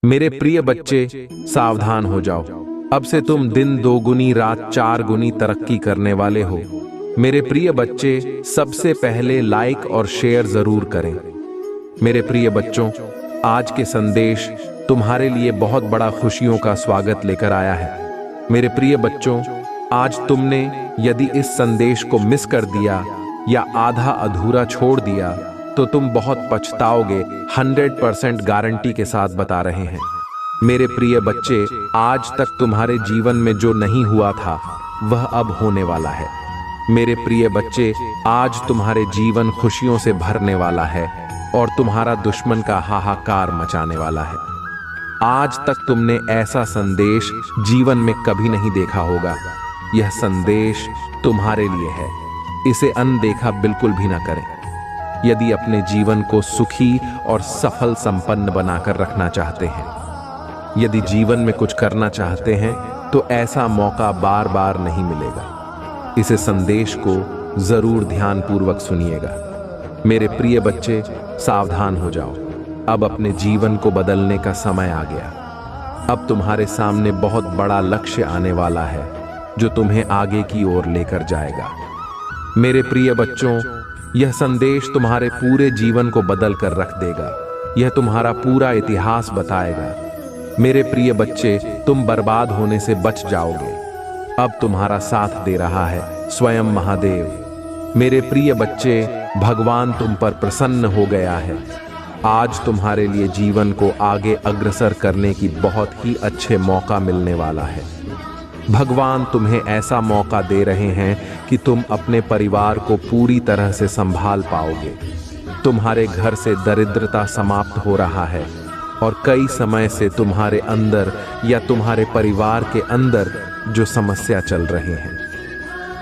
मेरे प्रिय बच्चे, सावधान हो जाओ। अब से तुम दिन दोगुनी रात चार गुनी तरक्की करने वाले हो। मेरे प्रिय बच्चे, सबसे पहले लाइक और शेयर जरूर करें। मेरे प्रिय बच्चों, आज के संदेश तुम्हारे लिए बहुत बड़ा खुशियों का स्वागत लेकर आया है। मेरे प्रिय बच्चों, आज तुमने यदि इस संदेश को मिस कर दिया या आधा अधूरा छोड़ दिया तो तुम बहुत पछताओगे। 100% गारंटी के साथ बता रहे हैं। मेरे प्रिय बच्चे, आज तक तुम्हारे जीवन में जो नहीं हुआ था वह अब होने वाला है। मेरे प्रिय बच्चे, आज तुम्हारे जीवन खुशियों से भरने वाला है और तुम्हारा दुश्मन का हाहाकार मचाने वाला है। आज तक तुमने ऐसा संदेश जीवन में कभी नहीं देखा होगा। यह संदेश तुम्हारे लिए है। इसे अनदेखा बिल्कुल भी ना करें। यदि अपने जीवन को सुखी और सफल संपन्न बनाकर रखना चाहते हैं, यदि जीवन में कुछ करना चाहते हैं, तो ऐसा मौका बार बार नहीं मिलेगा। इस संदेश को जरूर ध्यानपूर्वक सुनिएगा। मेरे प्रिय बच्चे, सावधान हो जाओ। अब अपने जीवन को बदलने का समय आ गया। अब तुम्हारे सामने बहुत बड़ा लक्ष्य आने वाला है जो तुम्हें आगे की ओर लेकर जाएगा। मेरे प्रिय बच्चों, यह संदेश तुम्हारे पूरे जीवन को बदल कर रख देगा। यह तुम्हारा पूरा इतिहास बताएगा। मेरे प्रिय बच्चे, तुम बर्बाद होने से बच जाओगे। अब तुम्हारा साथ दे रहा है स्वयं महादेव। मेरे प्रिय बच्चे, भगवान तुम पर प्रसन्न हो गया है। आज तुम्हारे लिए जीवन को आगे अग्रसर करने की बहुत ही अच्छे मौका मिलने वाला है। भगवान तुम्हें ऐसा मौका दे रहे हैं कि तुम अपने परिवार को पूरी तरह से संभाल पाओगे। तुम्हारे घर से दरिद्रता समाप्त हो रहा है और कई समय से तुम्हारे अंदर या तुम्हारे परिवार के अंदर जो समस्या चल रहे हैं,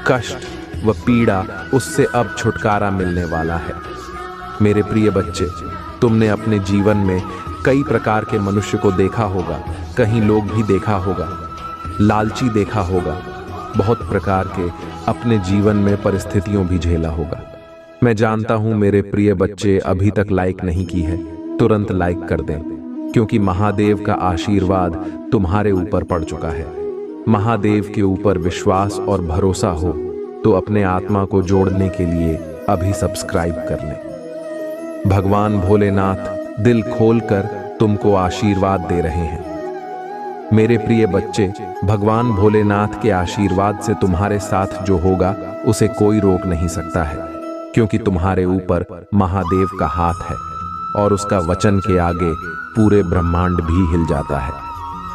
कष्ट व पीड़ा, उससे अब छुटकारा मिलने वाला है। मेरे प्रिय बच्चे, तुमने अपने जीवन में कई प्रकार के मनुष्य को देखा होगा। कहीं लोग भी देखा होगा, लालची देखा होगा, बहुत प्रकार के अपने जीवन में परिस्थितियों भी झेला होगा। मैं जानता हूं मेरे प्रिय बच्चे अभी तक लाइक नहीं की है, तुरंत लाइक कर दें, क्योंकि महादेव का आशीर्वाद तुम्हारे ऊपर पड़ चुका है। महादेव के ऊपर विश्वास और भरोसा हो तो अपने आत्मा को जोड़ने के लिए अभी सब्सक्राइब कर लें। भगवान भोलेनाथ दिल खोलकर तुमको आशीर्वाद दे रहे हैं। मेरे प्रिय बच्चे, भगवान भोलेनाथ के आशीर्वाद से तुम्हारे साथ जो होगा उसे कोई रोक नहीं सकता है, क्योंकि तुम्हारे ऊपर महादेव का हाथ है और उसका वचन के आगे पूरे ब्रह्मांड भी हिल जाता है।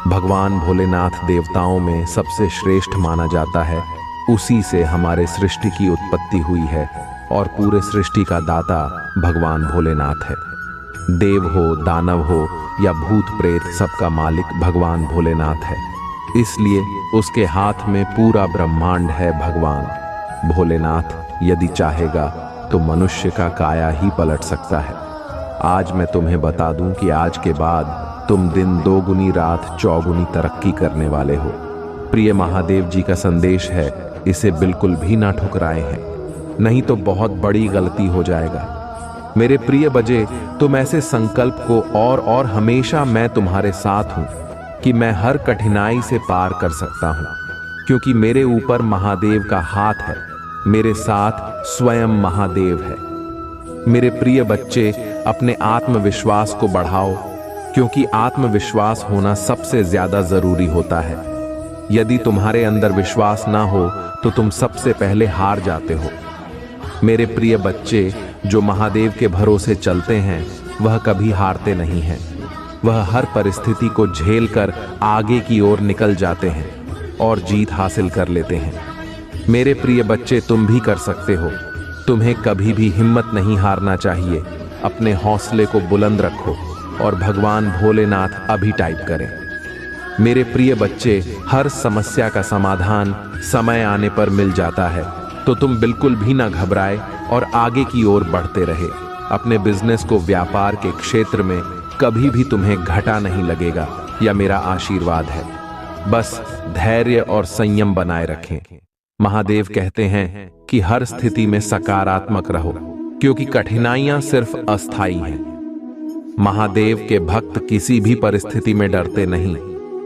भगवान भोलेनाथ देवताओं में सबसे श्रेष्ठ माना जाता है। उसी से हमारे सृष्टि की उत्पत्ति हुई है और पूरे सृष्टि का दाता भगवान भोलेनाथ है। देव हो, दानव हो या भूत प्रेत, सबका मालिक भगवान भोलेनाथ है। इसलिए उसके हाथ में पूरा ब्रह्मांड है। भगवान भोलेनाथ यदि चाहेगा तो मनुष्य का काया ही पलट सकता है। आज मैं तुम्हें बता दूं कि आज के बाद तुम दिन दोगुनी रात चौगुनी तरक्की करने वाले हो। प्रिय महादेव जी का संदेश है, इसे बिल्कुल भी ना ठुकराए हैं, नहीं तो बहुत बड़ी गलती हो जाएगा। मेरे प्रिय बच्चे, तुम ऐसे संकल्प को और हमेशा मैं तुम्हारे साथ हूं कि मैं हर कठिनाई से पार कर सकता हूं, क्योंकि मेरे ऊपर महादेव का हाथ है। मेरे साथ स्वयं महादेव है। मेरे प्रिय बच्चे, अपने आत्मविश्वास को बढ़ाओ, क्योंकि आत्मविश्वास होना सबसे ज्यादा जरूरी होता है। यदि तुम्हारे अंदर विश्वास ना हो तो तुम सबसे पहले हार जाते हो। मेरे प्रिय बच्चे, जो महादेव के भरोसे चलते हैं वह कभी हारते नहीं हैं। वह हर परिस्थिति को झेल कर आगे की ओर निकल जाते हैं और जीत हासिल कर लेते हैं। मेरे प्रिय बच्चे, तुम भी कर सकते हो। तुम्हें कभी भी हिम्मत नहीं हारना चाहिए। अपने हौसले को बुलंद रखो और भगवान भोलेनाथ अभी टाइप करें। मेरे प्रिय बच्चे, हर समस्या का समाधान समय आने पर मिल जाता है, तो तुम बिल्कुल भी ना घबराए और आगे की ओर बढ़ते रहे। अपने बिजनेस को, व्यापार के क्षेत्र में कभी भी तुम्हें घाटा नहीं लगेगा, यह मेरा आशीर्वाद है। बस धैर्य और संयम बनाए रखें। महादेव कहते हैं कि हर स्थिति में सकारात्मक रहो, क्योंकि कठिनाइयां सिर्फ अस्थाई हैं। महादेव के भक्त किसी भी परिस्थिति में डरते नहीं,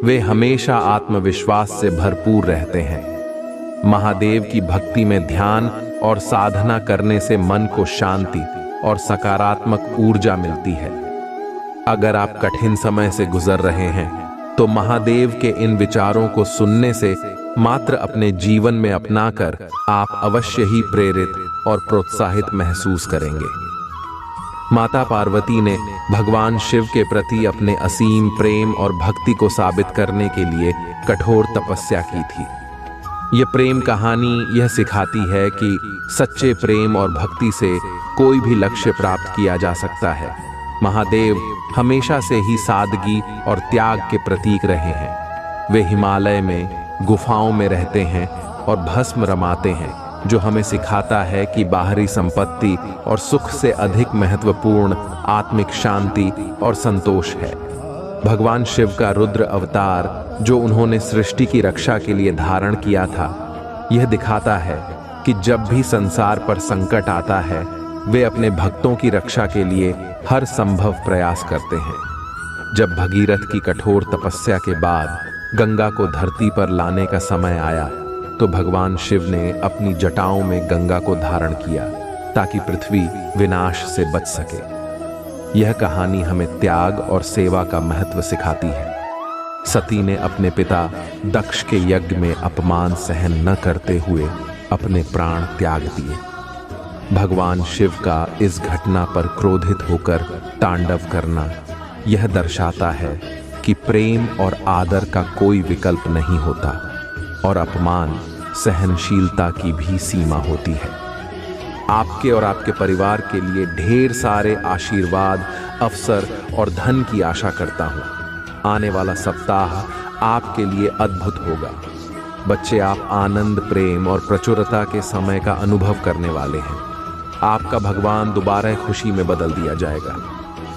वे हमेशा आत्मविश्वास से भरपूर रहते हैं। महादेव की भक्ति में ध्यान और साधना करने से मन को शांति और सकारात्मक ऊर्जा मिलती है। अगर आप कठिन समय से गुजर रहे हैं तो महादेव के इन विचारों को सुनने से मात्र अपने जीवन में अपनाकर आप अवश्य ही प्रेरित और प्रोत्साहित महसूस करेंगे। माता पार्वती ने भगवान शिव के प्रति अपने असीम प्रेम और भक्ति को साबित करने के लिए कठोर तपस्या की थी। यह प्रेम कहानी यह सिखाती है कि सच्चे प्रेम और भक्ति से कोई भी लक्ष्य प्राप्त किया जा सकता है। महादेव हमेशा से ही सादगी और त्याग के प्रतीक रहे हैं। वे हिमालय में गुफाओं में रहते हैं और भस्म रमाते हैं, जो हमें सिखाता है कि बाहरी संपत्ति और सुख से अधिक महत्वपूर्ण आत्मिक शांति और संतोष है। भगवान शिव का रुद्र अवतार जो उन्होंने सृष्टि की रक्षा के लिए धारण किया था, यह दिखाता है कि जब भी संसार पर संकट आता है, वे अपने भक्तों की रक्षा के लिए हर संभव प्रयास करते हैं। जब भगीरथ की कठोर तपस्या के बाद गंगा को धरती पर लाने का समय आया, तो भगवान शिव ने अपनी जटाओं में गंगा को धारण किया ताकि पृथ्वी विनाश से बच सके। यह कहानी हमें त्याग और सेवा का महत्व सिखाती है। सती ने अपने पिता दक्ष के यज्ञ में अपमान सहन न करते हुए अपने प्राण त्याग दिए। भगवान शिव का इस घटना पर क्रोधित होकर तांडव करना यह दर्शाता है कि प्रेम और आदर का कोई विकल्प नहीं होता और अपमान सहनशीलता की भी सीमा होती है। आपके और आपके परिवार के लिए ढेर सारे आशीर्वाद, अवसर और धन की आशा करता हूं। आने वाला सप्ताह आपके लिए अद्भुत होगा। बच्चे, आप आनंद, प्रेम और प्रचुरता के समय का अनुभव करने वाले हैं। आपका भगवान दोबारा खुशी में बदल दिया जाएगा।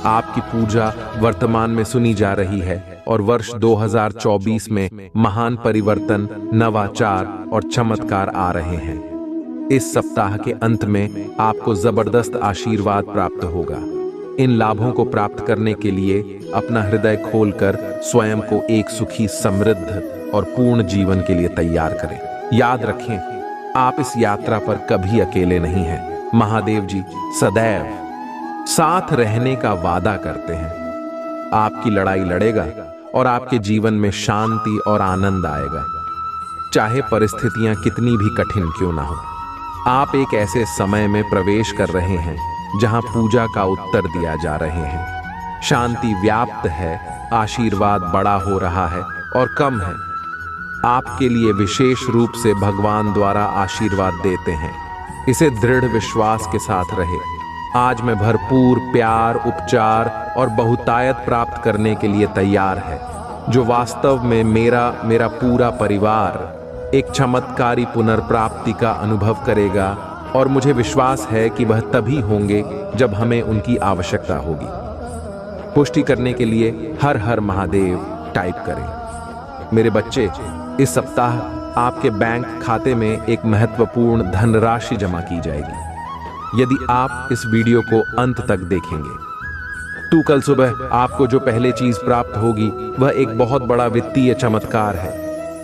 आपकी पूजा वर्तमान में सुनी जा रही है और वर्ष 2024 में महान परिवर्तन, नवाचार और चमत्कार आ रहे हैं। इस सप्ताह के अंत में आपको जबरदस्त आशीर्वाद प्राप्त होगा। इन लाभों को प्राप्त करने के लिए अपना हृदय खोलकर स्वयं को एक सुखी, समृद्ध और पूर्ण जीवन के लिए तैयार करें। याद रखें, आप इस यात्रा पर कभी अकेले नहीं हैं। महादेव जी सदैव साथ रहने का वादा करते हैं। आपकी लड़ाई लड़ेगा और आपके जीवन में शांति और आनंद आएगा, चाहे परिस्थितियां कितनी भी कठिन क्यों ना हो। आप एक ऐसे समय में प्रवेश कर रहे हैं जहां पूजा का उत्तर दिया जा रहे हैं। शांति व्याप्त है, आशीर्वाद बड़ा हो रहा है और कम है। आपके लिए विशेष रूप से भगवान द्वारा आशीर्वाद देते हैं। इसे दृढ़ विश्वास के साथ रहे। आज मैं भरपूर प्यार, उपचार और बहुतायत प्राप्त करने के लिए तैयार है, जो वास्तव में मेरा पूरा परिवार एक चमत्कारी पुनर्प्राप्ति का अनुभव करेगा और मुझे विश्वास है कि वह तभी होंगे जब हमें उनकी आवश्यकता होगी। पुष्टि करने के लिए हर हर महादेव टाइप करें। मेरे बच्चे, इस सप्ताह आपके बैंक खाते में एक महत्वपूर्ण धनराशि जमा की जाएगी यदि आप इस वीडियो को अंत तक देखेंगे। तो कल सुबह आपको जो पहले चीज प्राप्त होगी वह एक बहुत बड़ा वित्तीय चमत्कार है।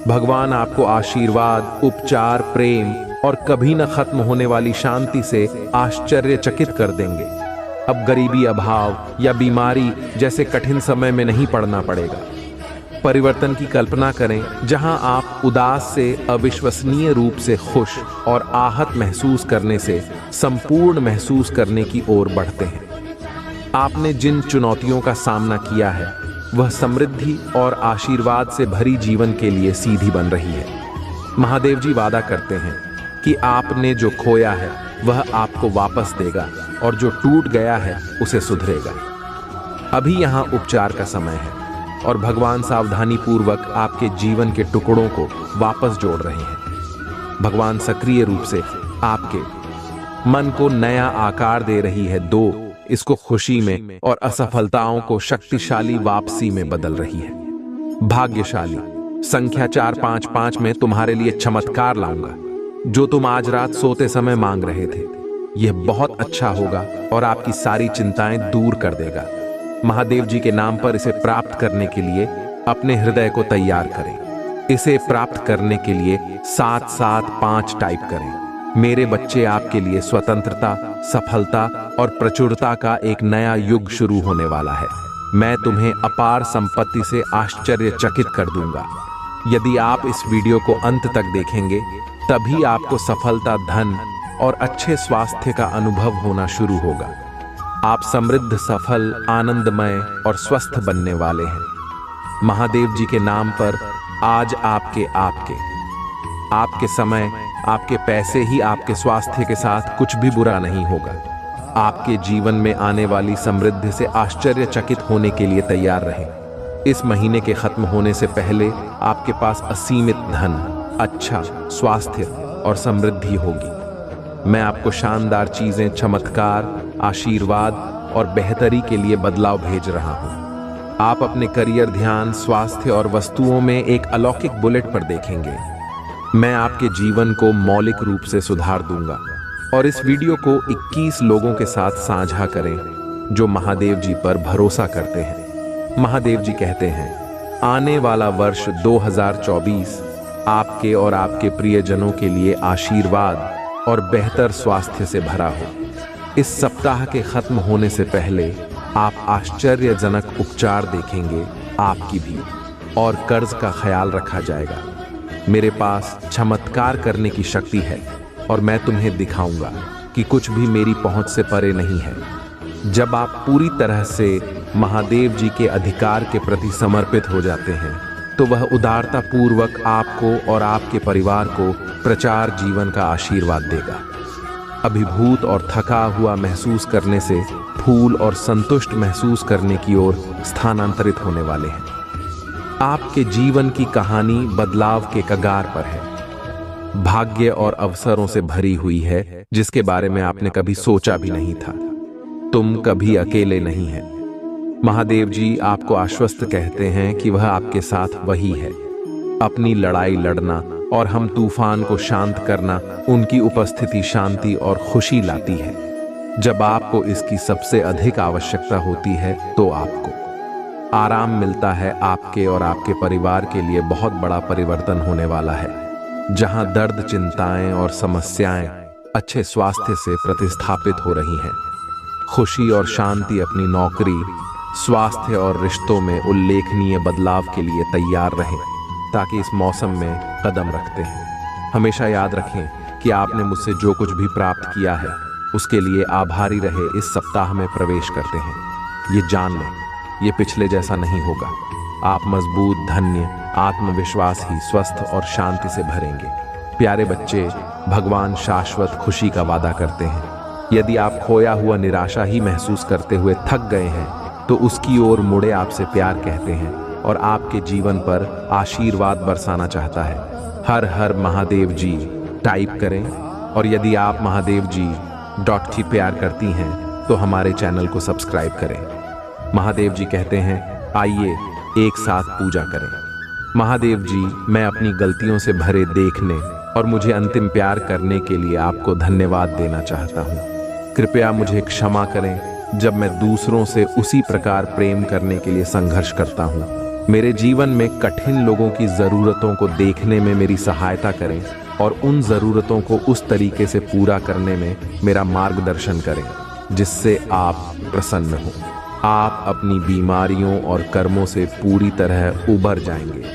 भगवान आपको आशीर्वाद, उपचार, प्रेम और कभी न खत्म होने वाली शांति से आश्चर्यचकित कर देंगे। अब गरीबी, अभाव या बीमारी जैसे कठिन समय में नहीं पड़ना पड़ेगा। परिवर्तन की कल्पना करें जहां आप उदास से अविश्वसनीय रूप से खुश और आहत महसूस करने से संपूर्ण महसूस करने की ओर बढ़ते हैं। आपने जिन चुनौतियों का सामना किया है वह समृद्धि और आशीर्वाद से भरी जीवन के लिए सीधी बन रही है। महादेव जी वादा करते हैं कि आपने जो खोया है वह आपको वापस देगा और जो टूट गया है उसे सुधरेगा। अभी यहाँ उपचार का समय है और भगवान सावधानी पूर्वक आपके जीवन के टुकड़ों को वापस जोड़ रहे हैं। भगवान सक्रिय रूप से आपके मन को नया आकार दे रही है। इसको खुशी में और असफलताओं को शक्तिशाली वापसी में बदल रही है। भाग्यशाली संख्या 455 में तुम्हारे लिए चमत्कार लाऊंगा जो तुम आज रात सोते समय मांग रहे थे। यह बहुत अच्छा होगा और आपकी सारी चिंताएं दूर कर देगा। महादेव जी के नाम पर इसे प्राप्त करने के लिए अपने हृदय को तैयार करें। इसे प्राप्त करने के लिए 775 टाइप करें। मेरे बच्चे, आपके लिए स्वतंत्रता, सफलता और प्रचुरता का एक नया युग शुरू होने वाला है। मैं तुम्हें अपार संपत्ति से आश्चर्यचकित कर दूंगा। यदि आप इस वीडियो को अंत तक देखेंगे तभी आपको सफलता, धन और अच्छे स्वास्थ्य का अनुभव होना शुरू होगा। आप समृद्ध, सफल, आनंदमय और स्वस्थ बनने वाले हैं। महादेव जी के नाम पर आज आपके समय, आपके पैसे ही आपके स्वास्थ्य के साथ कुछ भी बुरा नहीं होगा। आपके जीवन में आने वाली समृद्धि से आश्चर्यचकित होने के लिए तैयार रहें। इस महीने के खत्म होने से पहले आपके पास असीमित धन, अच्छा स्वास्थ्य और समृद्धि होगी। मैं आपको शानदार चीजें, चमत्कार, आशीर्वाद और बेहतरी के लिए बदलाव भेज रहा हूं। आप अपने करियर, ध्यान, स्वास्थ्य और वस्तुओं में एक अलौकिक बुलेट पर देखेंगे। मैं आपके जीवन को मौलिक रूप से सुधार दूंगा। और इस वीडियो को 21 लोगों के साथ साझा करें जो महादेव जी पर भरोसा करते हैं। महादेव जी कहते हैं, आने वाला वर्ष 2024 आपके और आपके प्रियजनों के लिए आशीर्वाद और बेहतर स्वास्थ्य से भरा हो। इस सप्ताह के खत्म होने से पहले आप आश्चर्यजनक उपचार देखेंगे आपकी भी, और कर्ज का ख्याल रखा जाएगा। मेरे पास चमत्कार करने की शक्ति है और मैं तुम्हें दिखाऊंगा कि कुछ भी मेरी पहुंच से परे नहीं है। जब आप पूरी तरह से महादेव जी के अधिकार के प्रति समर्पित हो जाते हैं तो वह उदारता पूर्वक आपको और आपके परिवार को प्रचार जीवन का आशीर्वाद देगा। अभिभूत और थका हुआ महसूस करने से फूल और संतुष्ट महसूस करने की ओर स्थानांतरित होने वाले हैं। आपके जीवन की कहानी बदलाव के कगार पर है। भाग्य और अवसरों से भरी हुई है जिसके बारे में आपने कभी सोचा भी नहीं था। तुम कभी अकेले नहीं हैं। महादेव जी आपको आश्वस्त कहते हैं कि वह आपके साथ वही है। अपनी लड़ाई लड़ना और हम तूफान को शांत करना, उनकी उपस्थिति शांति और खुशी लाती है। जब आपको इसकी सबसे अधिक आवश्यकता होती है तो आपको आराम मिलता है। आपके और आपके परिवार के लिए बहुत बड़ा परिवर्तन होने वाला है। जहां दर्द, चिंताएं और समस्याएं अच्छे स्वास्थ्य से प्रतिस्थापित हो रही हैं। खुशी और शांति अपनी नौकरी, स्वास्थ्य और रिश्तों में उल्लेखनीय बदलाव के लिए तैयार रहें ताकि इस मौसम में कदम रखते हैं। हमेशा याद रखें कि आपने मुझसे जो कुछ भी प्राप्त किया है उसके लिए आभारी रहे। इस सप्ताह में प्रवेश करते हैं। ये जान लें, ये पिछले जैसा नहीं होगा। आप मजबूत, धन्य, आत्मविश्वास ही, स्वस्थ और शांति से भरेंगे। प्यारे बच्चे, भगवान शाश्वत खुशी का वादा करते हैं। यदि आप खोया हुआ निराशा ही महसूस करते हुए थक गए हैं तो उसकी ओर मुड़े आपसे प्यार कहते हैं और आपके जीवन पर आशीर्वाद बरसाना चाहता है। हर हर महादेव जी टाइप करें। और यदि आप महादेव जी .की प्यार करती हैं तो हमारे चैनल को सब्सक्राइब करें। महादेव जी कहते हैं, आइए एक साथ पूजा करें। महादेव जी, मैं अपनी गलतियों से भरे देखने और मुझे अंतिम प्यार करने के लिए आपको धन्यवाद देना चाहता हूँ। कृपया मुझे क्षमा करें जब मैं दूसरों से उसी प्रकार प्रेम करने के लिए संघर्ष करता हूँ। मेरे जीवन में कठिन लोगों की ज़रूरतों को देखने में मेरी सहायता करें और उन ज़रूरतों को उस तरीके से पूरा करने में मेरा मार्गदर्शन करें जिससे आप प्रसन्न हो। आप अपनी बीमारियों और कर्मों से पूरी तरह उबर जाएंगे।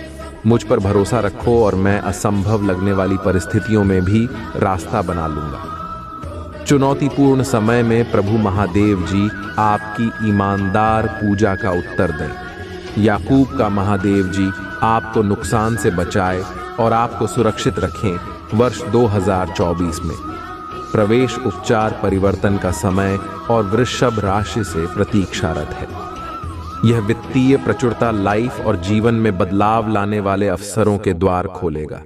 मुझ पर भरोसा रखो और मैं असंभव लगने वाली परिस्थितियों में भी रास्ता बना लूँगा। चुनौतीपूर्ण समय में प्रभु महादेव जी आपकी ईमानदार पूजा का उत्तर दें। याकूब का महादेव जी आपको नुकसान से बचाए और आपको सुरक्षित रखें। वर्ष 2024 में प्रवेश, उपचार, परिवर्तन का समय और वृषभ राशि से प्रतीक्षारत है। यह वित्तीय प्रचुरता, लाइफ और जीवन में बदलाव लाने वाले अवसरों के द्वार खोलेगा।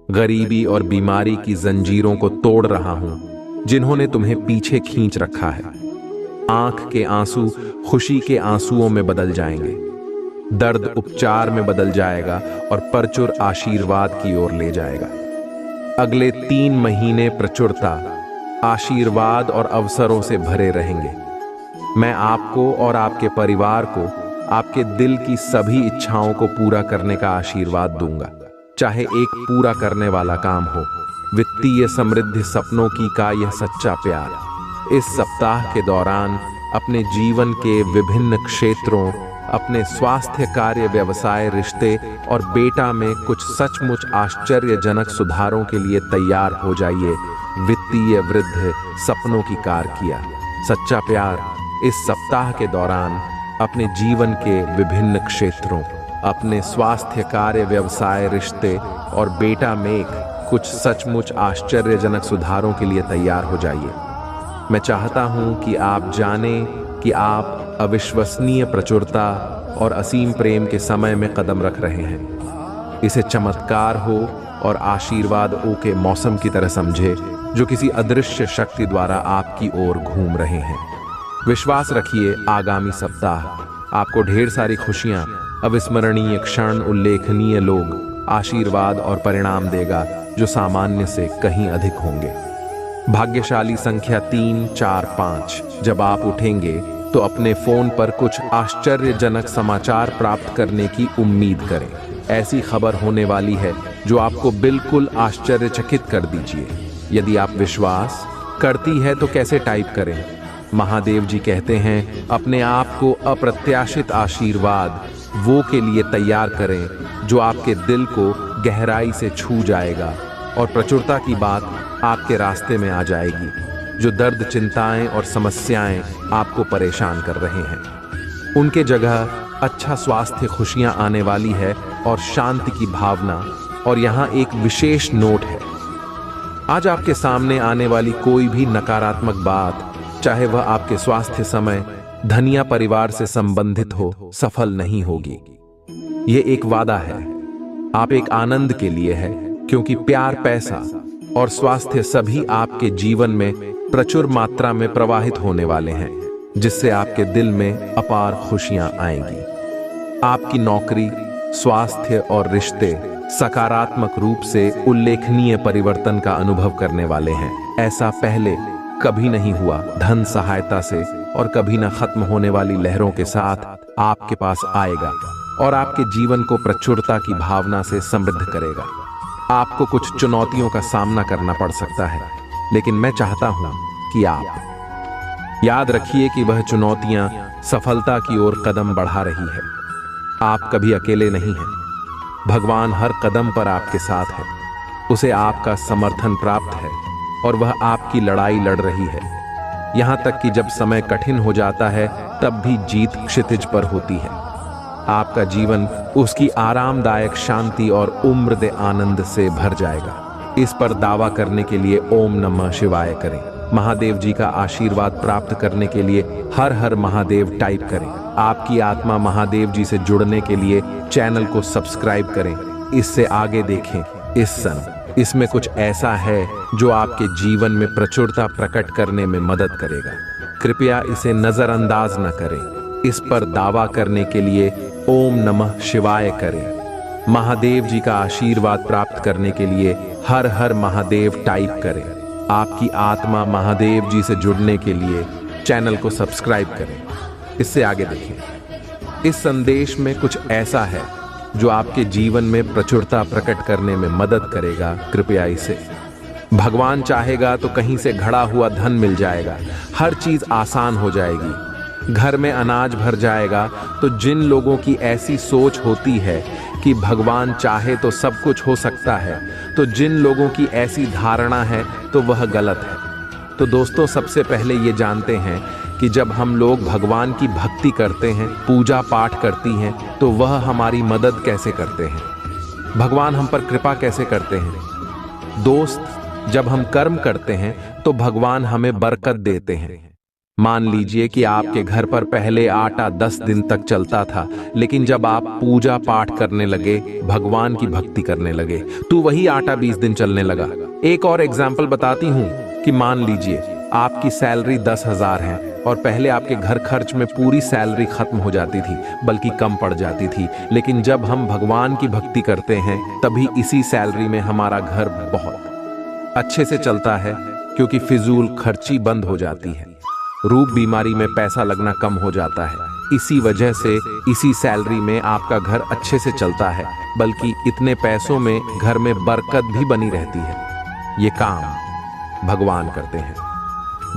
गरीबी और बीमारी की जंजीरों को तोड़ रहा हूं जिन्होंने तुम्हें पीछे खींच रखा है। आंख के आंसू खुशी के आंसुओं में बदल जाएंगे। दर्द उपचार में बदल जाएगा और प्रचुर आशीर्वाद की ओर ले जाएगा। अगले 3 महीने प्रचुरता, आशीर्वाद और अवसरों से भरे रहेंगे। मैं आपको और आपके परिवार को आपके दिल की सभी इच्छाओं को पूरा करने का आशीर्वाद दूंगा, चाहे एक पूरा करने वाला काम हो, वित्तीय समृद्धि, सपनों की का यह सच्चा प्यार। इस सप्ताह के दौरान अपने जीवन के विभिन्न क्षेत्रों, अपने स्वास्थ्य, कार्य, व्यवसाय, रिश्ते और बेटा में कुछ सचमुच आश्चर्यजनक सुधारों के लिए तैयार हो जाइए। वित्तीय वृद्धि, सपनों की कार किया सच्चा प्यार। इस सप्ताह के दौरान अपने जीवन के विभिन्न क्षेत्रों, अपने स्वास्थ्य, कार्य, व्यवसाय, रिश्ते और बेटा में कुछ सचमुच आश्चर्यजनक सुधारों के लिए तैयार हो जाइए। मैं चाहता हूं कि आप जानें कि आप अविश्वसनीय प्रचुरता और असीम प्रेम के समय में कदम रख रहे हैं। इसे चमत्कार हो और आशीर्वादों के मौसम की तरह समझे, जो किसी अदृश्य शक्ति द्वारा आपकी ओर घूम रहे हैं। विश्वास रखिए, आगामी सप्ताह आपको ढेर सारी खुशियां, अविस्मरणीय क्षण, उल्लेखनीय लोग, आशीर्वाद और परिणाम देगा जो सामान्य से कहीं अधिक होंगे। भाग्यशाली संख्या 3, 4, 5। जब आप उठेंगे तो अपने फोन पर कुछ आश्चर्यजनक समाचार प्राप्त करने की उम्मीद करें। ऐसी खबर होने वाली है जो आपको बिल्कुल आश्चर्यचकित कर दीजिए। यदि आप विश्वास करती है तो कैसे टाइप करें। महादेव जी कहते हैं, अपने आप को अप्रत्याशित आशीर्वाद वो के लिए तैयार करें जो आपके दिल को गहराई से छू जाएगा और प्रचुरता की बात आपके रास्ते में आ जाएगी। जो दर्द, चिंताएं और समस्याएं आपको परेशान कर रहे हैं, उनके जगह अच्छा स्वास्थ्य, खुशियां आने वाली है और शांति की भावना। और यहाँ एक विशेष नोट है, आज आपके सामने आने वाली कोई भी नकारात्मक बात, चाहे वह आपके स्वास्थ्य, समय, धन या परिवार से संबंधित हो, सफल नहीं होगी। ये एक वादा है। आप एक आनंद के लिए है, क्योंकि प्यार, पैसा और स्वास्थ्य सभी आपके जीवन में प्रचुर मात्रा में प्रवाहित होने वाले हैं, जिससे आपके दिल में अपार खुशियां आएंगी। आपकी नौकरी, स्वास्थ्य और रिश्ते सकारात्मक रूप से उल्लेखनीय परिवर्तन का अनुभव करने वाले हैं। ऐसा पहले कभी नहीं हुआ। धन सहायता से और कभी न खत्म होने वाली लहरों के साथ आपके पास आएगा और आपके जीवन को प्रचुरता की भावना से समृद्ध करेगा। आपको कुछ चुनौतियों का सामना करना पड़ सकता है, लेकिन मैं चाहता हूं कि आप याद रखिए कि वह चुनौतियां सफलता की ओर कदम बढ़ा रही है। आप कभी अकेले नहीं हैं। भगवान हर कदम पर आपके साथ है। उसे आपका समर्थन प्राप्त है और वह आपकी लड़ाई लड़ रही है। यहां तक कि जब समय कठिन हो जाता है, तब भी जीत क्षितिज पर होती है। आपका जीवन उसकी आरामदायक शांति और उम्र आनंद से भर जाएगा। इस पर दावा करने के लिए ओम नमः शिवाय करें। महादेव जी का आशीर्वाद प्राप्त करने के लिए हर हर महादेव टाइप करें। आपकी आत्मा महादेव जी से जुड़ने के लिए चैनल को सब्सक्राइब करें। इससे आगे देखें। इस सन इसमें कुछ ऐसा है जो आपके जीवन में प्रचुरता प्रकट करने में मदद करेगा। कृपया इसे नजरअंदाज न करें। इस पर दावा करने के लिए ओम नमः शिवाय करें। महादेव जी का आशीर्वाद प्राप्त करने के लिए हर हर महादेव टाइप करें। आपकी आत्मा महादेव जी से जुड़ने के लिए चैनल को सब्सक्राइब करें। इससे आगे देखें। इस संदेश में कुछ ऐसा है जो आपके जीवन में प्रचुरता प्रकट करने में मदद करेगा। कृपया इसे, भगवान चाहेगा तो कहीं से घड़ा हुआ धन मिल जाएगा। हर चीज आसान हो जाएगी। घर में अनाज भर जाएगा। तो जिन लोगों की ऐसी सोच होती है कि भगवान चाहे तो सब कुछ हो सकता है, तो जिन लोगों की ऐसी धारणा है तो वह गलत है। तो दोस्तों, सबसे पहले ये जानते हैं कि जब हम लोग भगवान की भक्ति करते हैं, पूजा पाठ करती हैं, तो वह हमारी मदद कैसे करते हैं, भगवान हम पर कृपा कैसे करते हैं। दोस्त, जब हम कर्म करते हैं तो भगवान हमें बरकत देते हैं। मान लीजिए कि आपके घर पर पहले आटा 10 दिन तक चलता था, लेकिन जब आप पूजा पाठ करने लगे, भगवान की भक्ति करने लगे, तो वही आटा 20 दिन चलने लगा। एक और एग्जाम्पल बताती हूँ कि मान लीजिए आपकी सैलरी 10,000 है और पहले आपके घर खर्च में पूरी सैलरी खत्म हो जाती थी, बल्कि कम पड़ जाती थी। लेकिन जब हम भगवान की भक्ति करते हैं, तभी इसी सैलरी में हमारा घर बहुत अच्छे से चलता है, क्योंकि फिजूल खर्ची बंद हो जाती है। रूप बीमारी में पैसा लगना कम हो जाता है। इसी वजह से इसी सैलरी में आपका घर अच्छे से चलता है, बल्कि इतने पैसों में घर में बरकत भी बनी रहती है। ये काम भगवान करते हैं।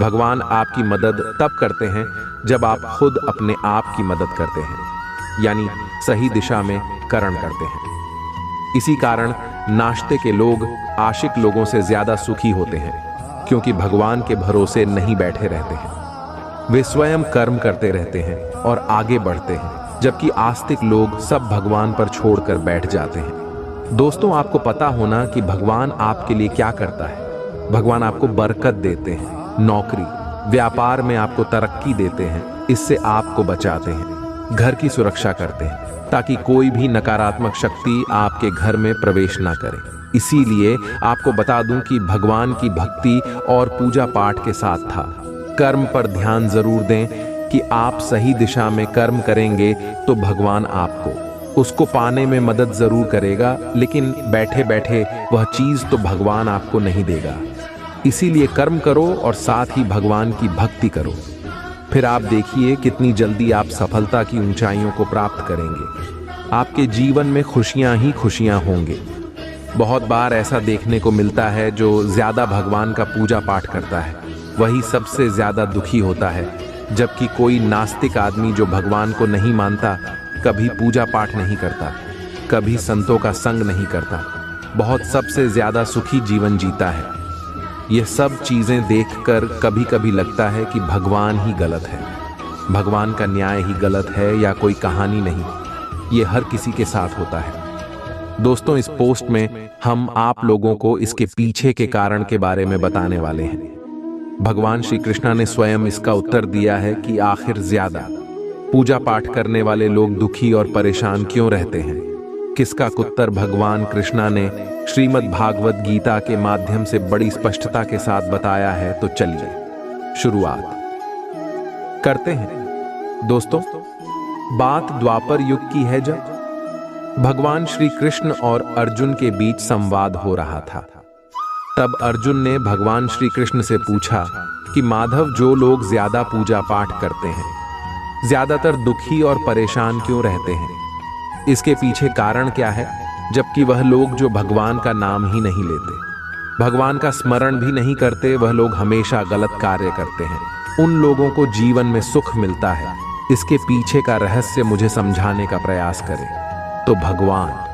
भगवान आपकी मदद तब करते हैं जब आप खुद अपने आप की मदद करते हैं, यानी सही दिशा में कर्म करते हैं। इसी कारण नाश्ते के लोग आशिक लोगों से ज्यादा सुखी होते हैं, क्योंकि भगवान के भरोसे नहीं बैठे रहते हैं। वे स्वयं कर्म करते रहते हैं और आगे बढ़ते हैं, जबकि आस्तिक लोग सब भगवान पर छोड़कर बैठ जाते हैं। दोस्तों, आपको पता होना कि भगवान आपके लिए क्या करता है। भगवान आपको बरकत देते हैं, नौकरी व्यापार में आपको तरक्की देते हैं, इससे आपको बचाते हैं, घर की सुरक्षा करते हैं ताकि कोई भी नकारात्मक शक्ति आपके घर में प्रवेश ना करे। इसीलिए आपको बता दूं कि भगवान की भक्ति और पूजा पाठ के साथ था। कर्म पर ध्यान जरूर दें कि आप सही दिशा में कर्म करेंगे तो भगवान आपको उसको पाने में मदद जरूर करेगा, लेकिन बैठे बैठे वह चीज तो भगवान आपको नहीं देगा। इसीलिए कर्म करो और साथ ही भगवान की भक्ति करो, फिर आप देखिए कितनी जल्दी आप सफलता की ऊंचाइयों को प्राप्त करेंगे। आपके जीवन में खुशियां ही खुशियां होंगे। बहुत बार ऐसा देखने को मिलता है, जो ज्यादा भगवान का पूजा पाठ करता है वही सबसे ज्यादा दुखी होता है, जबकि कोई नास्तिक आदमी जो भगवान को नहीं मानता कभी पूजा पाठ नहीं करता, कभी संतों का संग नहीं करता, बहुत सबसे ज्यादा सुखी जीवन जीता है। यह सब चीजें देखकर कभी कभी लगता है कि भगवान ही गलत है, भगवान का न्याय ही गलत है, या कोई कहानी नहीं। ये हर किसी के साथ होता है। दोस्तों, इस पोस्ट में हम आप लोगों को इसके पीछे के कारण के बारे में बताने वाले हैं। भगवान श्री कृष्ण ने स्वयं इसका उत्तर दिया है कि आखिर ज्यादा पूजा पाठ करने वाले लोग दुखी और परेशान क्यों रहते हैं। किसका उत्तर भगवान कृष्णा ने श्रीमद् भागवत गीता के माध्यम से बड़ी स्पष्टता के साथ बताया है। तो चलिए शुरुआत करते हैं। दोस्तों, बात द्वापर युग की है, जब भगवान श्री कृष्ण और अर्जुन के बीच संवाद हो रहा था। तब अर्जुन ने भगवान श्री कृष्ण से पूछा कि माधव, जो लोग ज्यादा पूजा पाठ करते हैं ज्यादातर दुखी और परेशान क्यों रहते हैं? इसके पीछे कारण क्या है, जबकि वह लोग जो भगवान का नाम ही नहीं लेते, भगवान का स्मरण भी नहीं करते, वह लोग हमेशा गलत कार्य करते हैं। उन लोगों को जीवन में सुख मिलता है। इसके पीछे का रहस्य मुझे समझाने का प्रयास करें। तो भगवान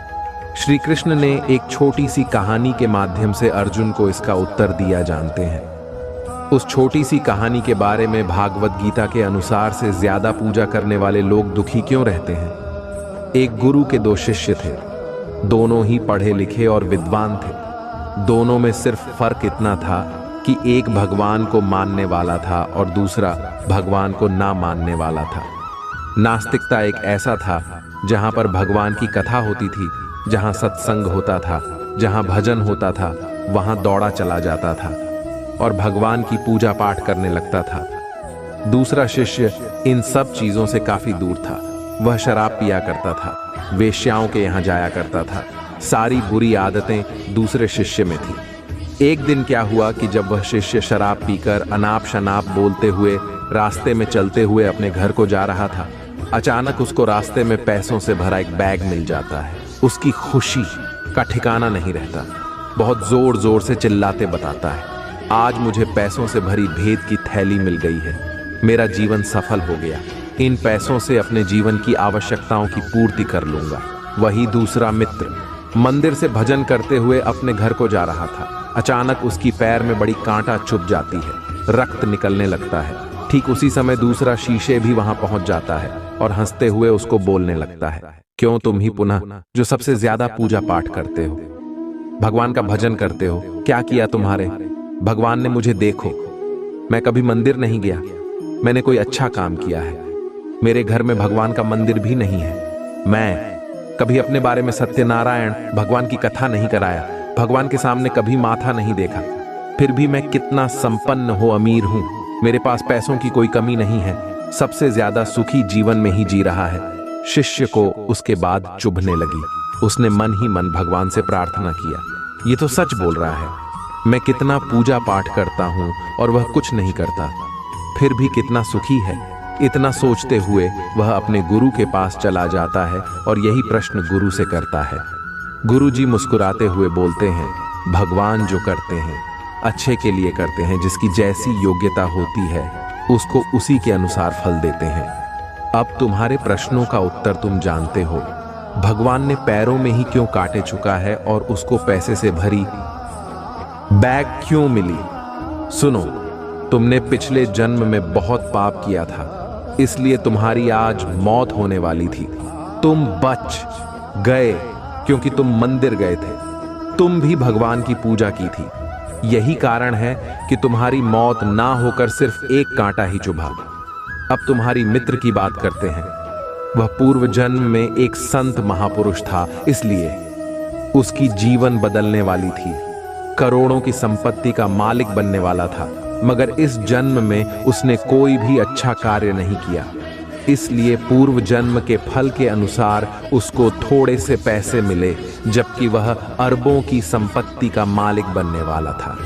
श्री कृष्ण ने एक छोटी सी कहानी के माध्यम से अर्जुन को इसका उत्तर दिया जानते हैं। उस छोटी सी कहानी के बारे में भागवत गीता के अनुसार से ज्यादा पूजा करने वाले लोग दुखी क्यों रहते हैं। एक गुरु के दो शिष्य थे, दोनों ही पढ़े लिखे और विद्वान थे। दोनों में सिर्फ फर्क इतना था कि एक भगवान को मानने वाला था और दूसरा भगवान को ना मानने वाला था। नास्तिकता एक ऐसा था जहां पर भगवान की कथा होती थी, जहां सत्संग होता था, जहां भजन होता था, वहां दौड़ा चला जाता था और भगवान की पूजा पाठ करने लगता था। दूसरा शिष्य इन सब चीजों से काफी दूर था। वह शराब पिया करता था, वेश्याओं के यहाँ जाया करता था। सारी बुरी आदतें दूसरे शिष्य में थी। एक दिन क्या हुआ कि जब वह शिष्य शराब पीकर अनाप शनाप बोलते हुए रास्ते में चलते हुए अपने घर को जा रहा था, अचानक उसको रास्ते में पैसों से भरा एक बैग मिल जाता है। उसकी खुशी का ठिकाना नहीं रहता। बहुत जोर जोर से चिल्लाते बताता है, आज मुझे पैसों से भरी भेद की थैली मिल गई है, मेरा जीवन सफल हो गया, इन पैसों से अपने जीवन की आवश्यकताओं की पूर्ति कर लूंगा। वही दूसरा मित्र मंदिर से भजन करते हुए अपने घर को जा रहा था। अचानक उसकी पैर में बड़ी कांटा चुभ जाती है, रक्त निकलने लगता है। ठीक उसी समय दूसरा शीशे भी वहां पहुंच जाता है और हंसते हुए उसको बोलने लगता है, क्यों तुम ही पुनः जो सबसे ज्यादा पूजा पाठ करते हो, भगवान का भजन करते हो, क्या किया तुम्हारे? भगवान ने मुझे देखो, मैं कभी मंदिर नहीं गया, मैंने कोई अच्छा काम किया है, मेरे घर में भगवान का मंदिर भी नहीं है, मैं कभी अपने बारे में सत्यनारायण भगवान की कथा नहीं कराया, भगवान के सामने कभी माथा नहीं देखा, फिर भी मैं कितना संपन्न हो अमीर हूं, मेरे पास पैसों की कोई कमी नहीं है, सबसे ज्यादा सुखी जीवन में ही जी रहा है। शिष्य को उसके बाद चुभने लगी। उसने मन ही मन भगवान से प्रार्थना किया, ये तो सच बोल रहा है, मैं कितना पूजा पाठ करता हूं और वह कुछ नहीं करता। फिर भी कितना सुखी है। इतना सोचते हुए वह अपने गुरु के पास चला जाता है और यही प्रश्न गुरु से करता है। गुरु जी मुस्कुराते हुए बोलते हैं, भगवान जो करते हैं अच्छे के लिए करते हैं। जिसकी जैसी योग्यता होती है उसको उसी के अनुसार फल देते हैं। अब तुम्हारे प्रश्नों का उत्तर तुम जानते हो। भगवान ने पैरों में ही क्यों कांटे चुका है और उसको पैसे से भरी बैग क्यों मिली? सुनो, तुमने पिछले जन्म में बहुत पाप किया था, इसलिए तुम्हारी आज मौत होने वाली थी। तुम बच गए क्योंकि तुम मंदिर गए थे, तुम भी भगवान की पूजा की थी। यही कारण है कि तुम्हारी मौत ना होकर सिर्फ एक कांटा ही चुभा। अब तुम्हारी मित्र की बात करते हैं। वह पूर्व जन्म में एक संत महापुरुष था, इसलिए उसकी जीवन बदलने वाली थी। करोड़ों की संपत्ति का मालिक बनने वाला था, मगर इस जन्म में उसने कोई भी अच्छा कार्य नहीं किया। इसलिए पूर्व जन्म के फल के अनुसार उसको थोड़े से पैसे मिले, जबकि वह अरबों की संपत्ति का मालिक बनने वाला था।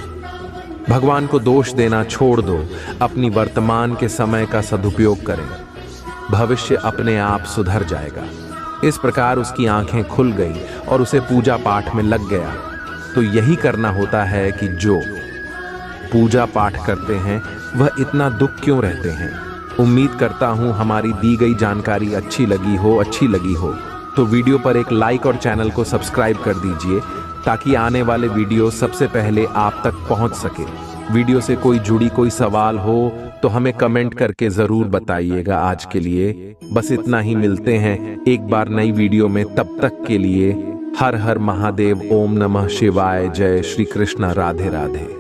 भगवान को दोष देना छोड़ दो, अपनी वर्तमान के समय का सदुपयोग करें। भविष्य अपने आप सुधर जाएगा। इस प्रकार उसकी आंखें खुल गई और उसे पूजा पाठ में लग गया। तो यही करना होता है कि जो पूजा पाठ करते हैं वह इतना दुख क्यों रहते हैं। उम्मीद करता हूं हमारी दी गई जानकारी अच्छी लगी हो तो वीडियो पर एक लाइक और चैनल को सब्सक्राइब कर दीजिए, ताकि आने वाले वीडियो सबसे पहले आप तक पहुंच सके। वीडियो से कोई सवाल हो तो हमें कमेंट करके जरूर बताइएगा। आज के लिए बस इतना ही, मिलते हैं एक बार नई वीडियो में। तब तक के लिए हर हर महादेव, ओम नमः शिवाय, जय श्री कृष्ण, राधे राधे।